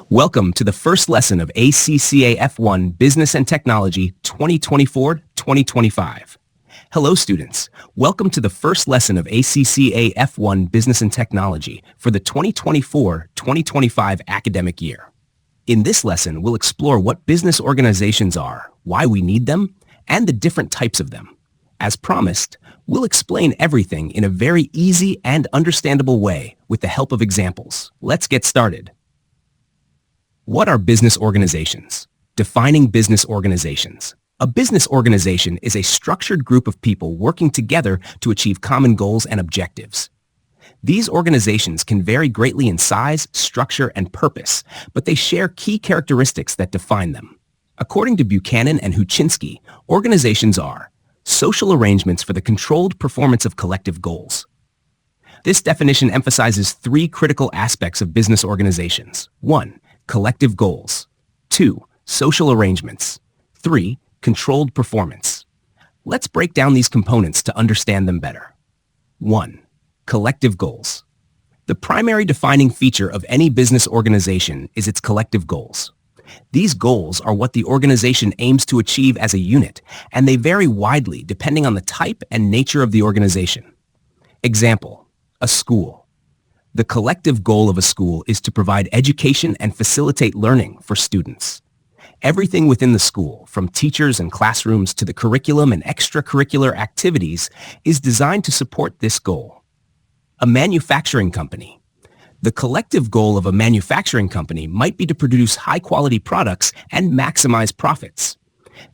Welcome to the first lesson of ACCA F1 Business and Technology 2024-2025. Hello students, welcome to the first lesson of ACCA F1 Business and Technology for the 2024-2025 academic year. In this lesson, we'll explore what business organizations are, why we need them, and the different types of them. As promised, we'll explain everything in a very easy and understandable way with the help of examples. Let's get started. What are business organizations? Defining business organizations. A business organization is a structured group of people working together to achieve common goals and objectives. These organizations can vary greatly in size, structure, and purpose, but they share key characteristics that define them. According to Buchanan and Huchinski, organizations are social arrangements for the controlled performance of collective goals. This definition emphasizes three critical aspects of business organizations. 1. Collective goals. 2. Social arrangements. 3. Controlled performance. Let's break down these components to understand them better. 1. Collective goals. The primary defining feature of any business organization is its collective goals. These goals are what the organization aims to achieve as a unit, and they vary widely depending on the type and nature of the organization. Example, a school. The collective goal of a school is to provide education and facilitate learning for students. Everything within the school, from teachers and classrooms to the curriculum and extracurricular activities, is designed to support this goal. A manufacturing company. The collective goal of a manufacturing company might be to produce high-quality products and maximize profits.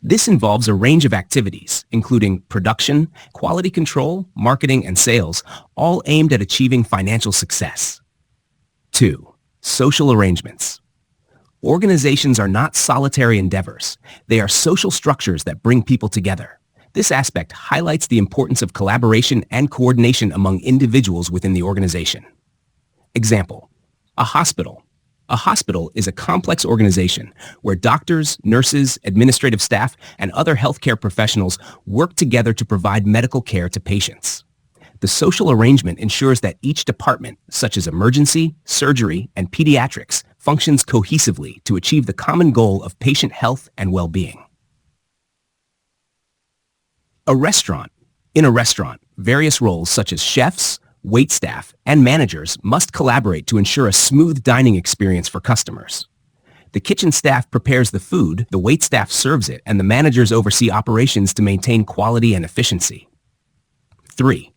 This involves a range of activities, including production, quality control, marketing, and sales, all aimed at achieving financial success. 2. Social arrangements. Organizations are not solitary endeavors. They are social structures that bring people together. This aspect highlights the importance of collaboration and coordination among individuals within the organization. Example, a hospital. A hospital is a complex organization where doctors, nurses, administrative staff, and other healthcare professionals work together to provide medical care to patients. The social arrangement ensures that each department, such as emergency, surgery, and pediatrics, functions cohesively to achieve the common goal of patient health and well-being. A restaurant. In a restaurant, various roles such as chefs, waitstaff, and managers must collaborate to ensure a smooth dining experience for customers. The kitchen staff prepares the food, the waitstaff serves it, and the managers oversee operations to maintain quality and efficiency. 3.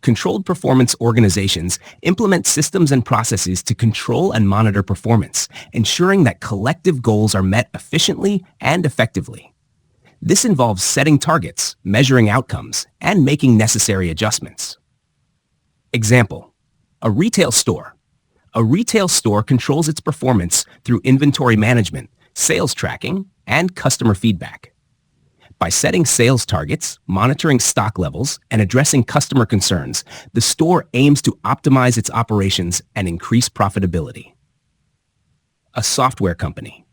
Controlled performance organizations implement systems and processes to control and monitor performance, ensuring that collective goals are met efficiently and effectively. This involves setting targets, measuring outcomes, and making necessary adjustments. Example, a retail store. A retail store controls its performance through inventory management, sales tracking, and customer feedback. By setting sales targets, monitoring stock levels, and addressing customer concerns, the store aims to optimize its operations and increase profitability. A software company.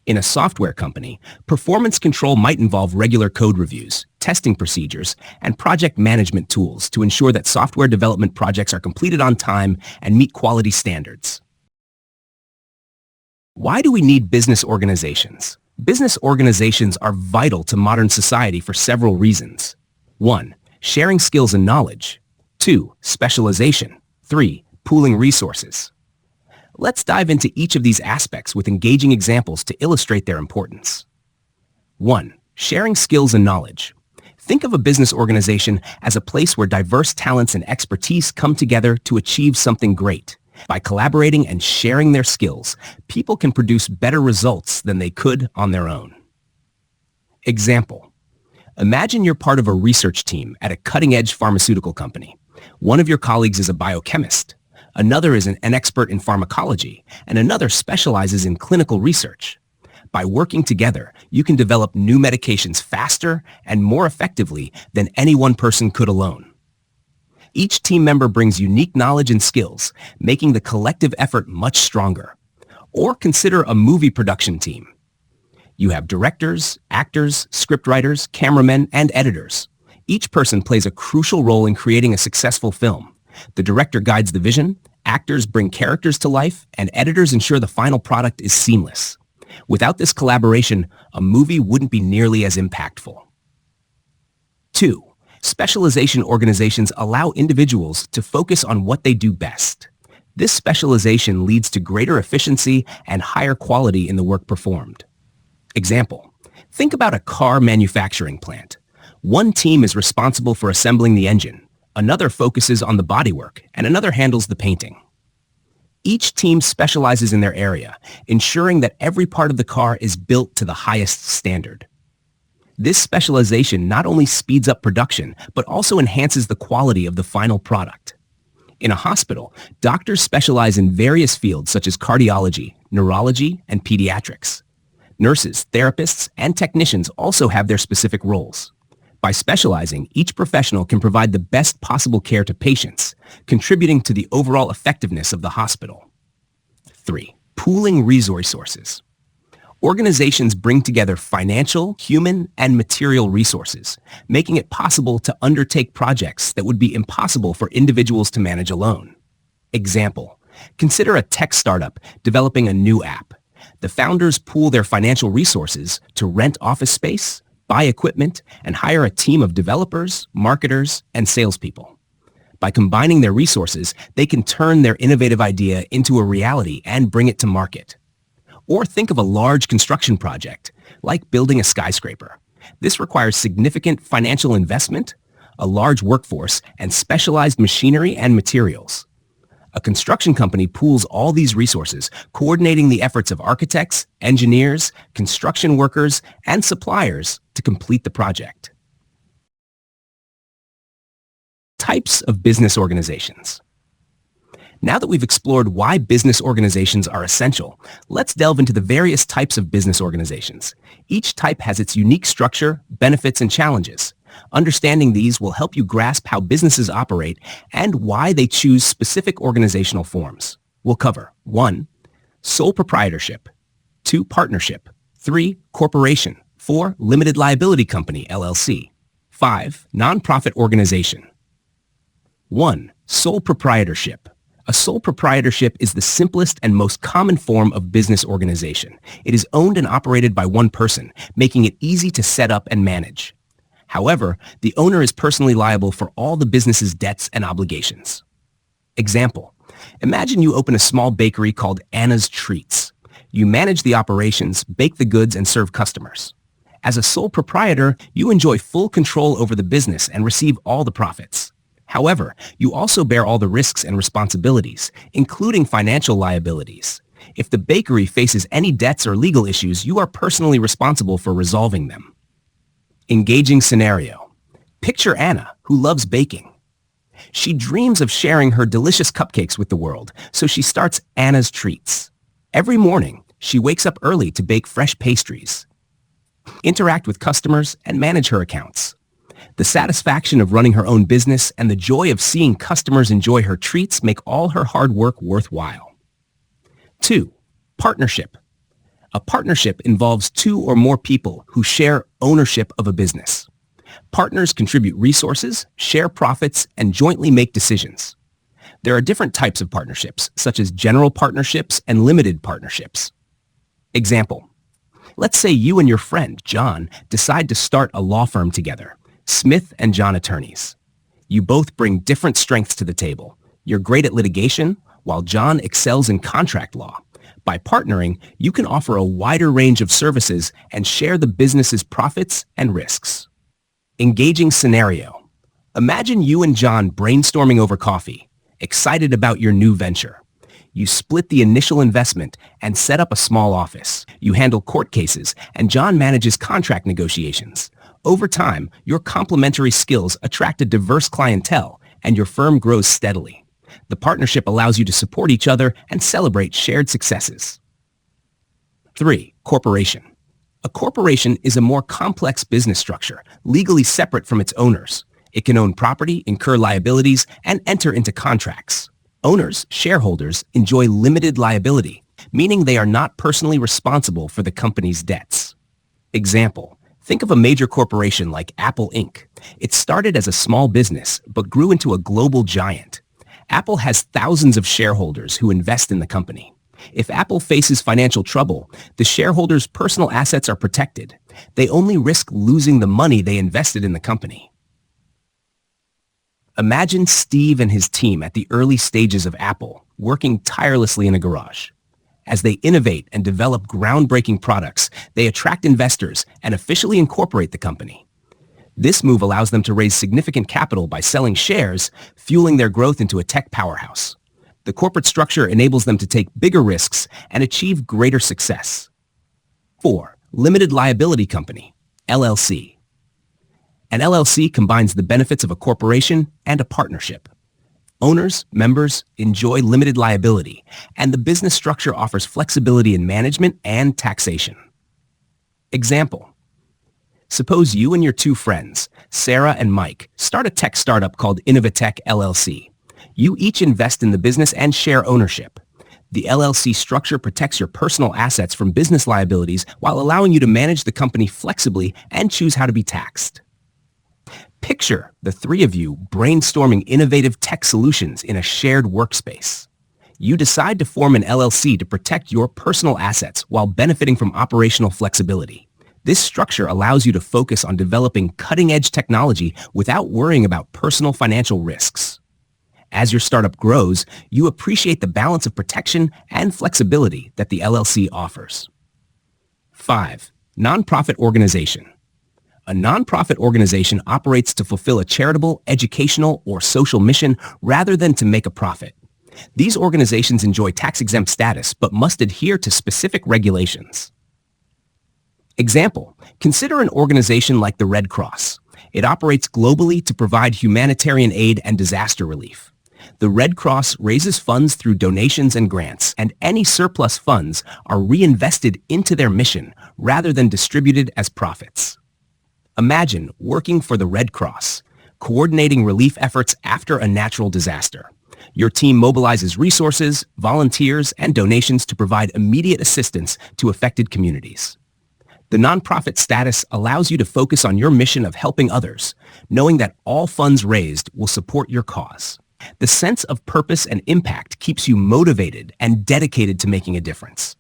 In a software company, performance control might involve regular code reviews, testing procedures, and project management tools to ensure that software development projects are completed on time and meet quality standards. Why do we need business organizations? Business organizations are vital to modern society for several reasons. 1. Sharing skills and knowledge. 2. Specialization. 3. Pooling resources. Let's dive into each of these aspects with engaging examples to illustrate their importance. 1. Sharing skills and knowledge. Think of a business organization as a place where diverse talents and expertise come together to achieve something great. By collaborating and sharing their skills, people can produce better results than they could on their own. Example. Imagine you're part of a research team at a cutting-edge pharmaceutical company. One of your colleagues is a biochemist. Another is an expert in pharmacology, and another specializes in clinical research. By working together, you can develop new medications faster and more effectively than any one person could alone. Each team member brings unique knowledge and skills, making the collective effort much stronger. Or consider a movie production team. You have directors, actors, scriptwriters, cameramen, and editors. Each person plays a crucial role in creating a successful film. The director guides the vision, Actors bring characters to life, and editors ensure the final product is seamless. Without this collaboration, a movie wouldn't be nearly as impactful. 2. Specialization organizations allow individuals to focus on what they do best. This specialization leads to greater efficiency and higher quality in the work performed. Example: think about a car manufacturing plant. One team is responsible for assembling the engine, another focuses on the bodywork, and another handles the painting. Each team specializes in their area, ensuring that every part of the car is built to the highest standard. This specialization not only speeds up production, but also enhances the quality of the final product. In a hospital, doctors specialize in various fields such as cardiology, neurology, and pediatrics. Nurses, therapists, and technicians also have their specific roles. By specializing, each professional can provide the best possible care to patients, contributing to the overall effectiveness of the hospital. 3. Pooling resources. Organizations bring together financial, human, and material resources, making it possible to undertake projects that would be impossible for individuals to manage alone. Example: consider a tech startup developing a new app. The founders pool their financial resources to rent office space, buy equipment, and hire a team of developers, marketers, and salespeople. By combining their resources, they can turn their innovative idea into a reality and bring it to market. Or think of a large construction project, like building a skyscraper. This requires significant financial investment, a large workforce, and specialized machinery and materials. A construction company pools all these resources, coordinating the efforts of architects, engineers, construction workers, and suppliers to complete the project. Types of business organizations. Now that we've explored why business organizations are essential, let's delve into the various types of business organizations. Each type has its unique structure, benefits, and challenges. Understanding these will help you grasp how businesses operate and why they choose specific organizational forms. We'll cover 1. Sole proprietorship. 2. Partnership. 3. Corporation. 4. Limited liability company, LLC. 5. Nonprofit organization. 1. Sole proprietorship. A sole proprietorship is the simplest and most common form of business organization. It is owned and operated by one person, making it easy to set up and manage. However, the owner is personally liable for all the business's debts and obligations. Example: imagine you open a small bakery called Anna's Treats. You manage the operations, bake the goods, and serve customers. As a sole proprietor, you enjoy full control over the business and receive all the profits. However, you also bear all the risks and responsibilities, including financial liabilities. If the bakery faces any debts or legal issues, you are personally responsible for resolving them. Engaging scenario. Picture Anna, who loves baking. She dreams of sharing her delicious cupcakes with the world, so she starts Anna's Treats. Every morning, she wakes up early to bake fresh pastries, interact with customers, and manage her accounts. The satisfaction of running her own business and the joy of seeing customers enjoy her treats make all her hard work worthwhile. 2. Partnership. A partnership involves 2 or more people who share ownership of a business. Partners contribute resources, share profits, and jointly make decisions. There are different types of partnerships, such as general partnerships and limited partnerships. Example: let's say you and your friend, John, decide to start a law firm together. Smith and John Attorneys. You both bring different strengths to the table. You're great at litigation, while John excels in contract law. By partnering, you can offer a wider range of services and share the business's profits and risks. Engaging scenario. Imagine you and John brainstorming over coffee, excited about your new venture. You split the initial investment and set up a small office. You handle court cases, and John manages contract negotiations. Over time, your complementary skills attract a diverse clientele, and your firm grows steadily. The partnership allows you to support each other and celebrate shared successes. 3. Corporation. A corporation is a more complex business structure, legally separate from its owners. It can own property, incur liabilities, and enter into contracts. Owners, shareholders, enjoy limited liability, meaning they are not personally responsible for the company's debts. Example: think of a major corporation like Apple Inc. It started as a small business, but grew into a global giant. Apple has thousands of shareholders who invest in the company. If Apple faces financial trouble, the shareholders' personal assets are protected. They only risk losing the money they invested in the company. Imagine Steve and his team at the early stages of Apple, working tirelessly in a garage. As they innovate and develop groundbreaking products, they attract investors and officially incorporate the company. This move allows them to raise significant capital by selling shares, fueling their growth into a tech powerhouse. The corporate structure enables them to take bigger risks and achieve greater success. 4. Limited Liability Company, LLC. An LLC combines the benefits of a corporation and a partnership. Owners, members enjoy limited liability, and the business structure offers flexibility in management and taxation. Example: suppose you and your two friends, Sarah and Mike, start a tech startup called Innovatech LLC. You each invest in the business and share ownership. The LLC structure protects your personal assets from business liabilities while allowing you to manage the company flexibly and choose how to be taxed. Picture the three of you brainstorming innovative tech solutions in a shared workspace. You decide to form an LLC to protect your personal assets while benefiting from operational flexibility. This structure allows you to focus on developing cutting-edge technology without worrying about personal financial risks. As your startup grows, you appreciate the balance of protection and flexibility that the LLC offers. 5. Nonprofit organization. A nonprofit organization operates to fulfill a charitable, educational, or social mission rather than to make a profit. These organizations enjoy tax-exempt status but must adhere to specific regulations. Example: consider an organization like the Red Cross. It operates globally to provide humanitarian aid and disaster relief. The Red Cross raises funds through donations and grants, and any surplus funds are reinvested into their mission rather than distributed as profits. Imagine working for the Red Cross, coordinating relief efforts after a natural disaster. Your team mobilizes resources, volunteers, and donations to provide immediate assistance to affected communities. The nonprofit status allows you to focus on your mission of helping others, knowing that all funds raised will support your cause. The sense of purpose and impact keeps you motivated and dedicated to making a difference.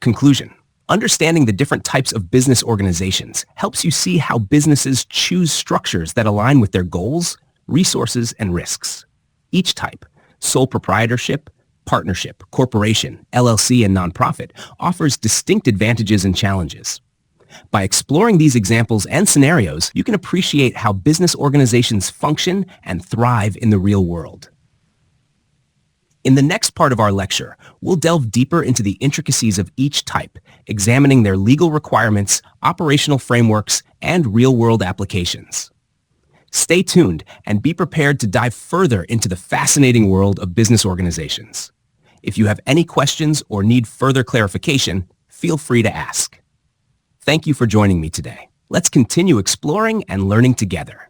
Conclusion: understanding the different types of business organizations helps you see how businesses choose structures that align with their goals, resources, and risks. Each type, sole proprietorship, partnership, corporation, LLC, and nonprofit, offers distinct advantages and challenges. By exploring these examples and scenarios, you can appreciate how business organizations function and thrive in the real world. In the next part of our lecture, we'll delve deeper into the intricacies of each type, examining their legal requirements, operational frameworks, and real-world applications. Stay tuned and be prepared to dive further into the fascinating world of business organizations. If you have any questions or need further clarification, feel free to ask. Thank you for joining me today. Let's continue exploring and learning together.